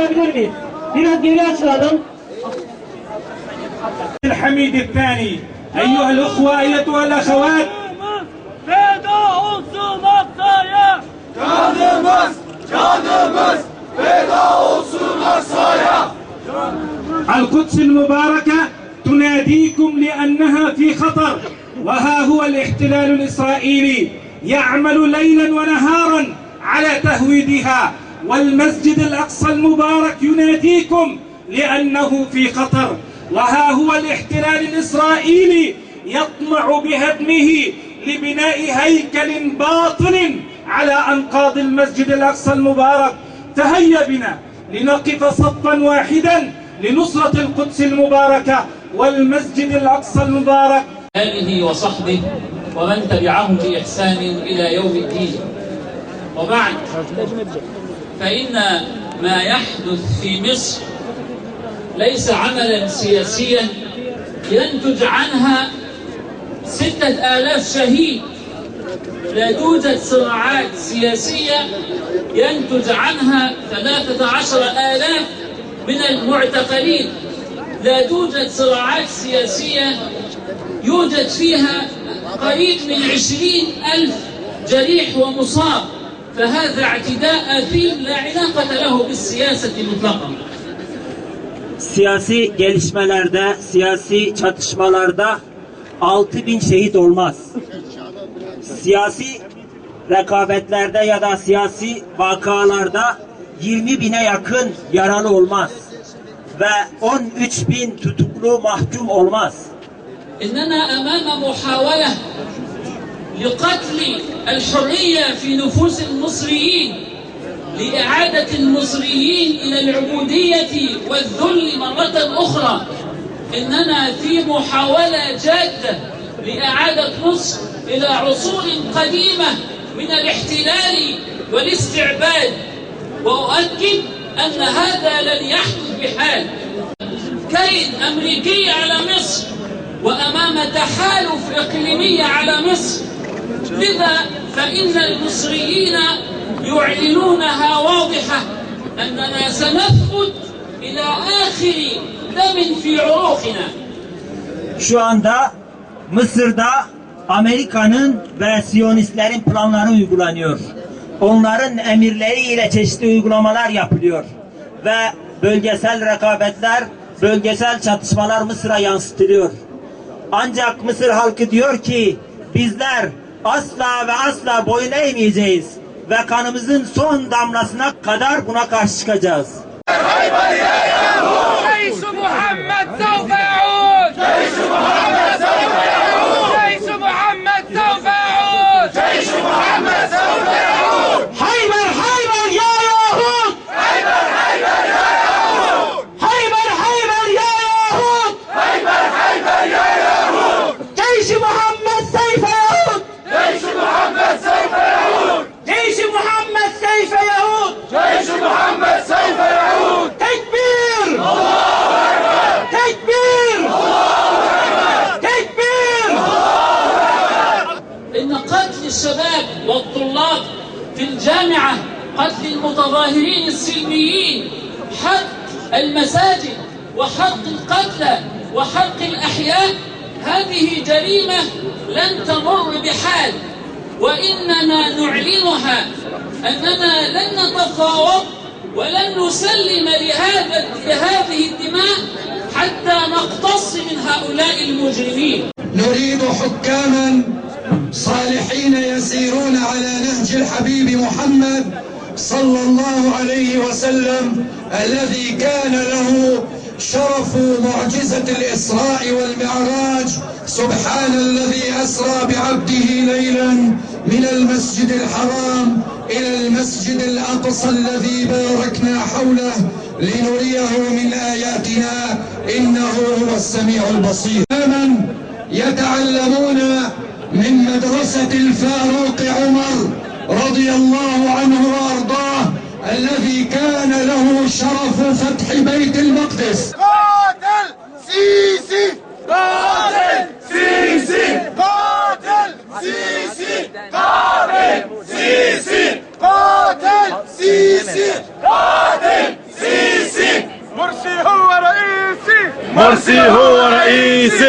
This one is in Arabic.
alabilir miyiz? Biraz geri açılalım. الحميد الثاني أيها الأخوة أيتها الأخوات feda olsun Aksa'ya. Canımız feda olsun Aksa'ya. القدس المباركة تناديكم لأنها في خطر وها هو الاحتلال الإسرائيلي يعمل ليلا ونهارا على تهويدها والمسجد الأقصى المبارك يناديكم لأنه في خطر وها هو الاحتلال الإسرائيلي يطمع بهدمه لبناء هيكل باطل على أنقاض المسجد الأقصى المبارك فهيا بنا لنقف صفا واحدا لنصرة القدس المباركة والمسجد الأقصى المبارك. آله وصحبه ومن تبعهم بإحسان إلى يوم الدين. وبعد، فإن ما يحدث في مصر ليس عملا سياسيا ينتج عنها 6000 شهيد. لا توجد صراعات سياسية ينتج عنها 13,000 من المعتقلين. لا توجد صراعات سياسية يوجد فيها قريب من 20,000 جريح ومصاب. فهذا اعتداء أثيم لا علاقة له بالسياسة مطلقا. Siyasi gelişmelerde, siyasi çatışmalarda 6.000 şehit olmaz. Siyasi rekabetlerde ya da siyasi vakalarda 20.000'e yakın yaralı olmaz. Ve 13.000 tutuklu mahkum olmaz. إننا أمام محاولة لقتل الحرية في نفوس المصريين، لإعادة المصريين إلى العبودية والذل مرة أخرى. إننا في محاولة جادة لإعادة مصر إلى عصور قديمة من الاحتلال والاستعباد. وأؤكد أن هذا لن يحدث بحال. كيد أمريكي على مصر وأمام تحالف إقليمي على مصر. لذا فإن المصريين يعلنونها واضحة أننا سنثبت إلى آخر دم في عروقنا. Şu anda Mısır'da Amerika'nın ve Siyonistlerin planları uygulanıyor. Onların emirleriyle çeşitli uygulamalar yapılıyor. Ve bölgesel rekabetler, bölgesel çatışmalar Mısır'a yansıtılıyor. Ancak Mısır halkı diyor ki bizler asla ve asla boyun eğmeyeceğiz ve kanımızın son damlasına kadar buna karşı çıkacağız. جيش محمد سوف يعود. جيش محمد سوف يعود. جيش محمد سوف يعود. جيش محمد سوف يعود. Hayber Hayber ya Yahud! Hayber Hayber ya Yahud. Hayber Hayber ya Yahud! Hayber Hayber ya Yahud. Ceyş-i Muhammed seyfe Yahud! جيش محمد سوف يعود. Ceyş-i Muhammed seyfe Yahud! جيش محمد سوف يعود. Tekbir! الله أكبر. Tekbir! الله أكبر. Tekbir! إن قتل الشباب والطلاب في الجامعة، قتل المتظاهرين السلميين، حرق المساجد وحرق القتلى وحرق الأحياء، هذه جريمة لن تمر بحال. وإننا نعلنها أننا لن نتفاوض ولن نسلم لهذه الدماء حتى نقتص من هؤلاء المجرمين. نريد حكاما صالحين يسيرون على نهج الحبيب محمد صلى الله عليه وسلم الذي كان له شرف معجزة الإسراء والمعراج. سبحان الذي أسرى بعبده ليلا من المسجد الحرام إلى المسجد الأقصى الذي باركنا حوله لنريه من آياتنا إنه هو السميع البصير. من يتعلمون من مدرسة الفاروق عمر رضي الله عنه وأرضاه الذي كان له شرف فتح بيت المقدس. قاتل سيسي. قاتل سيسي. قاتل سيسي. قاتل سيسي. قاتل سيسي. قاتل سيسي. مرسي هو رئيسي.